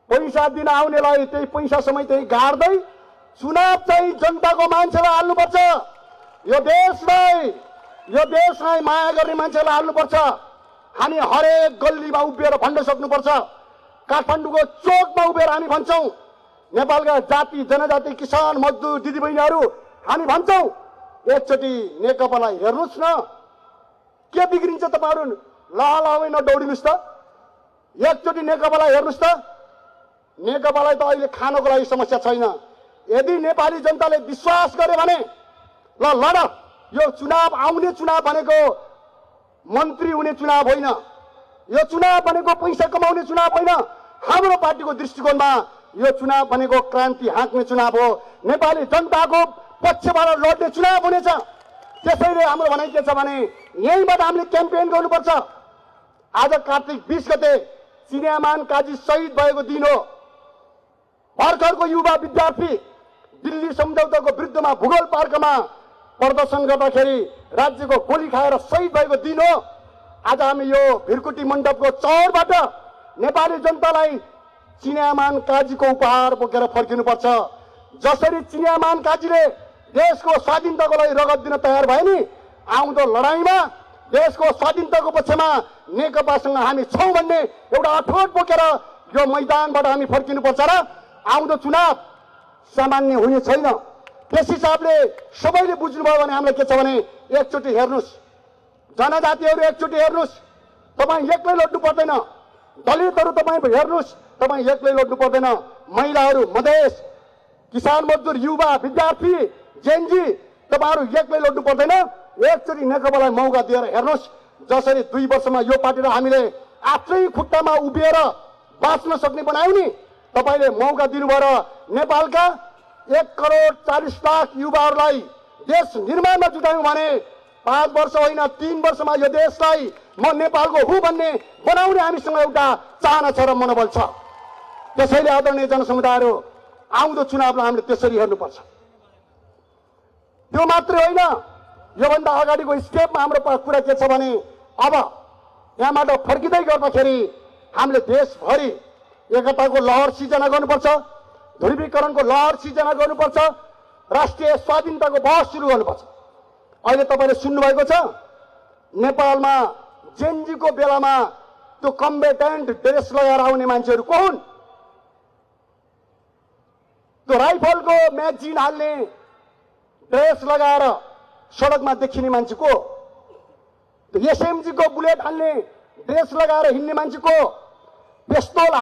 पैसा दिन आउनेलाई त्यही पैसा समय त्यही गाड्दै चुनाव चाहिँ जनताको मान्छेलाई हाल्नुपर्छ। यो देशलाई माया गर्ने मान्छेलाई हाल्नुपर्छ। हामी हरेक गल्लीमा उभिएर भन्न सक्नुपर्छ। काठमाडौँको चोकमा उभिएर हामी भन्छौँ, नेपालका जाति जनजाति किसान मजदुर दिदीबहिनीहरू हामी भन्छौँ, एकचोटि नेकपालाई हेर्नुहोस् न, के बिग्रिन्छ तपाईहरु लहलहमै नदौडिनुस् त। एकचोटि नेकपालाई हेर्नुहोस् त। नेकपालाई त अहिले खानको लागि समस्या छैन। यदि नेपाली जनताले विश्वास गरे भने ल लड, यो चुनाव आउने चुनाव भनेको मन्त्री हुने चुनाव होइन, यो चुनाव भनेको पैसा कमाउने चुनाव होइन। हाम्रो पार्टीको दृष्टिकोणमा यो चुनाव भनेको क्रान्ति हाँक्ने चुनाव हो, नेपाली जनताको पक्षबाट लड्ने चुनाव हुनेछ। त्यसैले हाम्रो भनाइ के छ भने यहीँबाट हामीले क्याम्पेन गर्नुपर्छ। आज कार्तिक 20 गते चिनियामान काजी शहीद भएको दिन हो। भर्खरको युवा विद्यार्थी दिल्ली सम्झौताको विरुद्धमा भूगोल पार्कमा प्रदर्शन गर्दाखेरि राज्यको गोली खाएर शहीद भएको दिन हो। आज हामी यो भिरकुटी मण्डपको चौरबाट नेपाली जनतालाई चिनियामान काजीको उपहार बोकेर फर्किनुपर्छ। जसरी चिनियामान काजीले देशको स्वाधीनताको लागि रगत दिन तयार भए नि, आउँदो लडाईँमा देशको स्वाधीनताको पक्षमा नेकपासँग हामी छौं भन्ने एउटा अठोट बोकेर यो मैदानबाट हामी फर्किनुपर्छ र आउँदो चुनाव सामान्य हुने छैन। त्यस हिसाबले सबैले बुझ्नुभयो भने हामीलाई के छ भने एकचोटि हेर्नुस्, जनजातिहरू एकचोटि हेर्नुस्, तपाईँ एक्लै लड्नु पर्दैन। दलितहरू तपाईँ हेर्नुस्, तपाईँ एक्लै लड्नु पर्दैन। महिलाहरू, मधेस, किसान मजदुर, युवा विद्यार्थी, जेनजी तपाईहरु एक्लै लड्नु पर्दैन। एकचोटि नेकपालाई मौका दिएर हेर्नुस्। जसरी 2 वर्षमा यो पार्टीले हामीले आफ्नै खुट्टामा उभिएर बाँच्न सक्ने बनायौं नि, तपाईले मौका दिनुभयो र नेपालका 1,40,00,000 युवाहरूलाई देश निर्माणमा जुटायौं भने 5 वर्ष होइन 3 वर्षमा यो देशलाई म नेपालको हुँ भन्ने बनाउने हामीसँग एउटा चाहना छ र मनोबल छ। त्यसैले आदरणीय जनसमुदायहरू, आउँदो चुनावलाई हामीले त्यसरी हेर्नुपर्छ। त्यो मात्रै होइन, योभन्दा अगाडिको स्टेपमा हाम्रो कुरा के छ भने अब यहाँबाट फर्किँदै गर्दाखेरि हामीले देशभरि एकताको लहर सिर्जना गर्नुपर्छ, ध्रुवीकरणको लहर सिर्जना गर्नुपर्छ, राष्ट्रिय स्वाधीनताको बहस सुरु गर्नुपर्छ। अहिले तपाईले सुन्नुभएको छ नेपालमा जेनजीको बेलामा त्यो कम्बेटेन्ट ड्रेस लगाएर आउने मान्छेहरू को हुन्? त्यो राइफलको म्यागजिन हाल्ने ड्रेस लगाएर सडकमा देखिने मान्छे को? त्यो एसएमजी को बुलेट हाल्ने ड्रेस लगाएर हिँड्ने मान्छे को? पिस्तौल